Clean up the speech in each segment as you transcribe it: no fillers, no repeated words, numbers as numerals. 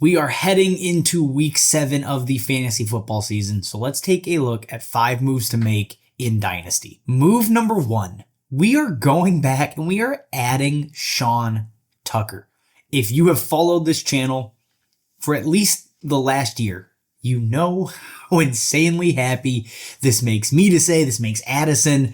We are heading into week 7 of the fantasy football season, so let's take a look at 5 moves to make in Dynasty. Move number 1, we are going back and we are adding Sean Tucker. If you have followed this channel for at least the last year, you know how insanely happy this makes me to say, this makes Addison.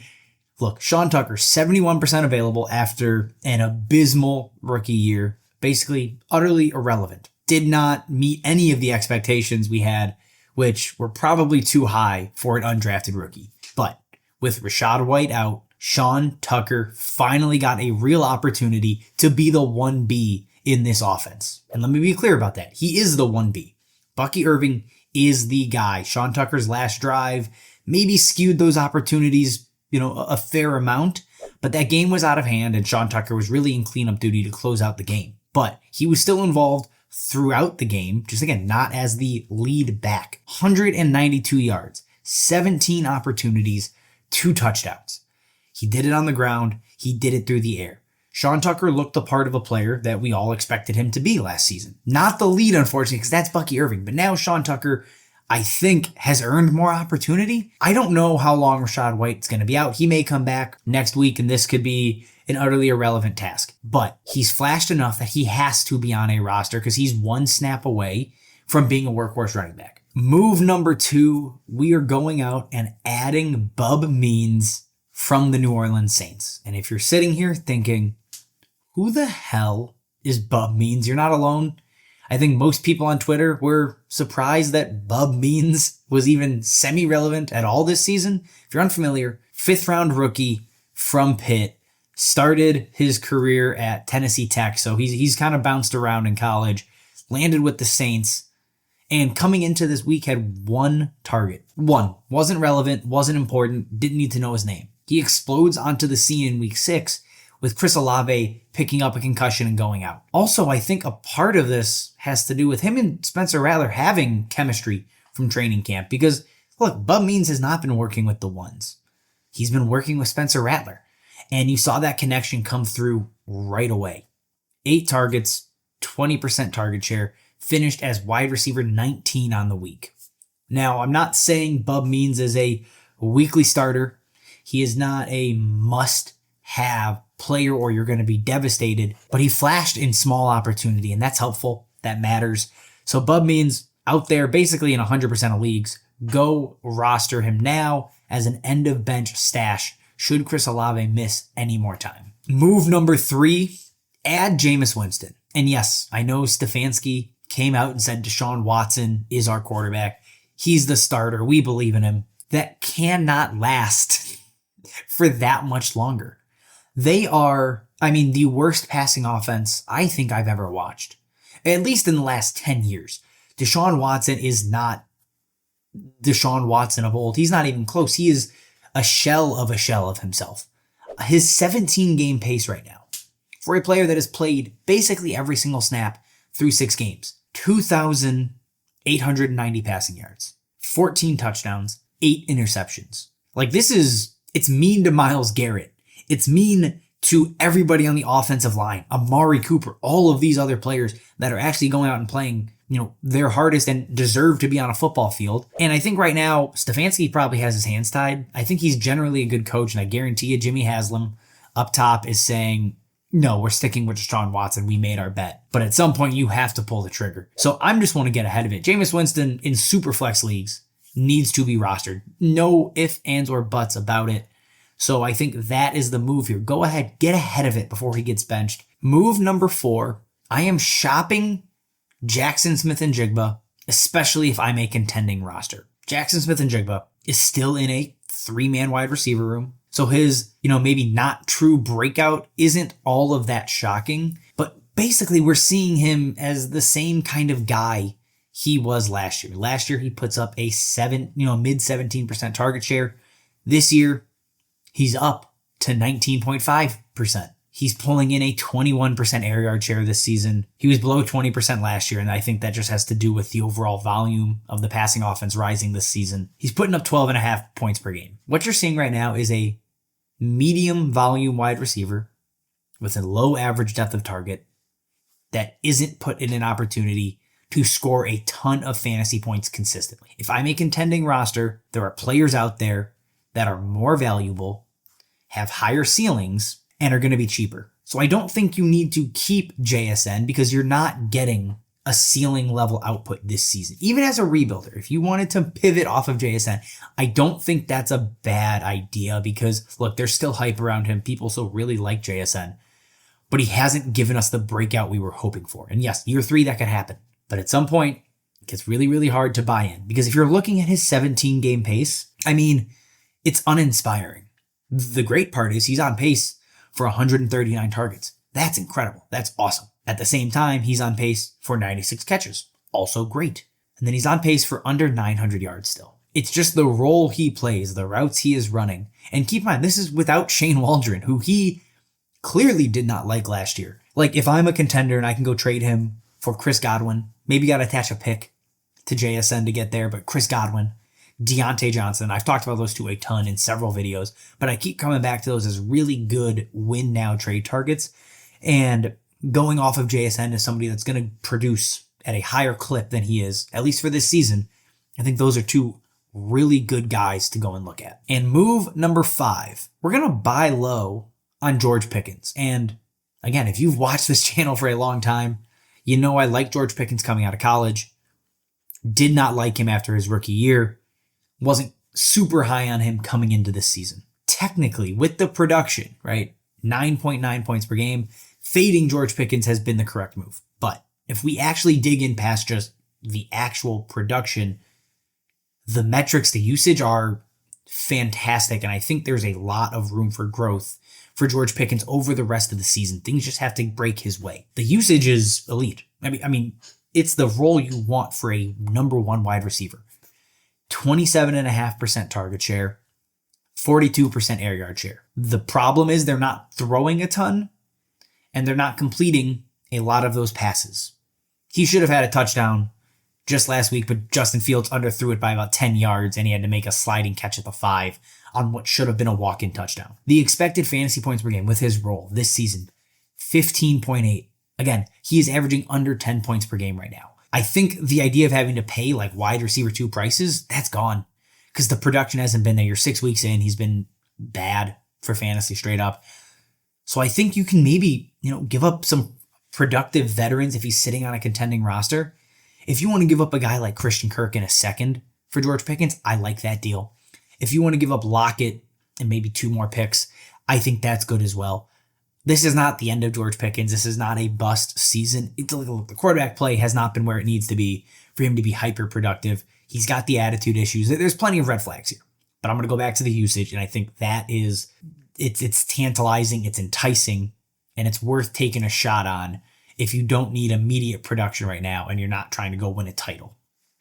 Look, Sean Tucker, 71% available after an abysmal rookie year, basically utterly irrelevant. Did not meet any of the expectations we had, which were probably too high for an undrafted rookie. But with Rachaad White out, Sean Tucker finally got a real opportunity to be the 1B in this offense. And let me be clear about that. He is the 1B. Bucky Irving is the guy. Sean Tucker's last drive maybe skewed those opportunities, a fair amount, but that game was out of hand and Sean Tucker was really in cleanup duty to close out the game. But he was still involved throughout the game, just again, not as the lead back. 192 yards, 17 opportunities, 2 touchdowns. He did it on the ground. He did it through the air. Sean Tucker looked the part of a player that we all expected him to be last season. Not the lead, unfortunately, because that's Bucky Irving. But now Sean Tucker, I think, has earned more opportunity. I don't know how long Rachaad White's going to be out. He may come back next week, and this could be an utterly irrelevant task. But he's flashed enough that he has to be on a roster because he's 1 snap away from being a workhorse running back. Move number 2, we are going out and adding Bub Means from the New Orleans Saints. And if you're sitting here thinking, who the hell is Bub Means? You're not alone. I think most people on Twitter were surprised that Bub Means was even semi-relevant at all this season. If you're unfamiliar, 5th round rookie from Pitt, started his career at Tennessee Tech, so he's kind of bounced around in college, landed with the Saints, and coming into this week had 1 target. 1. Wasn't relevant, wasn't important, didn't need to know his name. He explodes onto the scene in week 6 with Chris Olave picking up a concussion and going out. Also, I think a part of this has to do with him and Spencer Rattler having chemistry from training camp because, look, Bub Means has not been working with the ones. He's been working with Spencer Rattler. And you saw that connection come through right away. 8 targets, 20% target share, finished as wide receiver 19 on the week. Now, I'm not saying Bub Means is a weekly starter. He is not a must-have player or you're going to be devastated, but he flashed in small opportunity, and that's helpful. That matters. So Bub Means out there basically in 100% of leagues. Go roster him now as an end-of-bench stash should Chris Olave miss any more time. Move number 3, add Jameis Winston. And yes, I know Stefanski came out and said Deshaun Watson is our quarterback. He's the starter. We believe in him. That cannot last for that much longer. They are, the worst passing offense I think I've ever watched, at least in the last 10 years. Deshaun Watson is not Deshaun Watson of old. He's not even close. He is a shell of himself. His 17-game pace right now, for a player that has played basically every single snap through 6 games, 2,890 passing yards, 14 touchdowns, 8 interceptions. It's mean to Myles Garrett. It's mean to everybody on the offensive line, Amari Cooper, all of these other players that are actually going out and playing their hardest and deserve to be on a football field. And I think right now, Stefanski probably has his hands tied. I think he's generally a good coach, and I guarantee you Jimmy Haslam up top is saying, no, we're sticking with Deshaun Watson. We made our bet. But at some point, you have to pull the trigger. So I'm just want to get ahead of it. Jameis Winston in super flex leagues needs to be rostered. No ifs, ands, or buts about it. So I think that is the move here. Go ahead, get ahead of it before he gets benched. Move number 4, I am shopping Jaxon Smith-Njigba, especially if I'm a contending roster. Jaxon Smith-Njigba is still in a 3-man wide receiver room. So his, maybe not true breakout isn't all of that shocking. But basically we're seeing him as the same kind of guy he was last year. Last year he puts up a mid 17% target share. This year he's up to 19.5%. He's pulling in a 21% air yard share this season. He was below 20% last year, and I think that just has to do with the overall volume of the passing offense rising this season. He's putting up 12.5 points per game. What you're seeing right now is a medium volume wide receiver with a low average depth of target that isn't put in an opportunity to score a ton of fantasy points consistently. If I'm a contending roster, there are players out there that are more valuable, have higher ceilings, and are going to be cheaper. So I don't think you need to keep JSN because you're not getting a ceiling level output this season. Even as a rebuilder, if you wanted to pivot off of JSN, I don't think that's a bad idea because, look, there's still hype around him. People still really like JSN, but he hasn't given us the breakout we were hoping for. And yes, year 3, that could happen. But at some point, it gets really, really hard to buy in because if you're looking at his 17-game pace, I mean, it's uninspiring. The great part is he's on pace for 139 targets. That's incredible. That's awesome. At the same time, he's on pace for 96 catches. Also great. And then he's on pace for under 900 yards still. It's just the role he plays, the routes he is running. And keep in mind, this is without Shane Waldron, who he clearly did not like last year. Like, if I'm a contender and I can go trade him for Chris Godwin, maybe got to attach a pick to JSN to get there, but Chris Godwin, Deontay Johnson, I've talked about those two a ton in several videos, but I keep coming back to those as really good win now trade targets. And going off of JSN as somebody that's going to produce at a higher clip than he is, at least for this season, I think those are two really good guys to go and look at. And move number 5, we're going to buy low on George Pickens. And again, if you've watched this channel for a long time, you know I like George Pickens coming out of college. Did not like him after his rookie year. Wasn't super high on him coming into this season. Technically, with the production, right? 9.9 points per game. Fading George Pickens has been the correct move. But if we actually dig in past just the actual production, the metrics, the usage are fantastic. And I think there's a lot of room for growth for George Pickens over the rest of the season. Things just have to break his way. The usage is elite. I mean, it's the role you want for a number 1 wide receiver. 27.5% target share, 42% air yard share. The problem is they're not throwing a ton, and they're not completing a lot of those passes. He should have had a touchdown just last week, but Justin Fields underthrew it by about 10 yards, and he had to make a sliding catch at the 5 on what should have been a walk-in touchdown. The expected fantasy points per game with his role this season, 15.8. Again, he is averaging under 10 points per game right now. I think the idea of having to pay like wide receiver 2 prices, that's gone because the production hasn't been there. You're 6 weeks in. He's been bad for fantasy straight up. So I think you can maybe, give up some productive veterans if he's sitting on a contending roster. If you want to give up a guy like Christian Kirk in a second for George Pickens, I like that deal. If you want to give up Lockett and maybe 2 more picks, I think that's good as well. This is not the end of George Pickens. This is not a bust season. The quarterback play has not been where it needs to be for him to be hyper productive. He's got the attitude issues. There's plenty of red flags here, but I'm going to go back to the usage. And I think that is, it's tantalizing, it's enticing, and it's worth taking a shot on if you don't need immediate production right now and you're not trying to go win a title.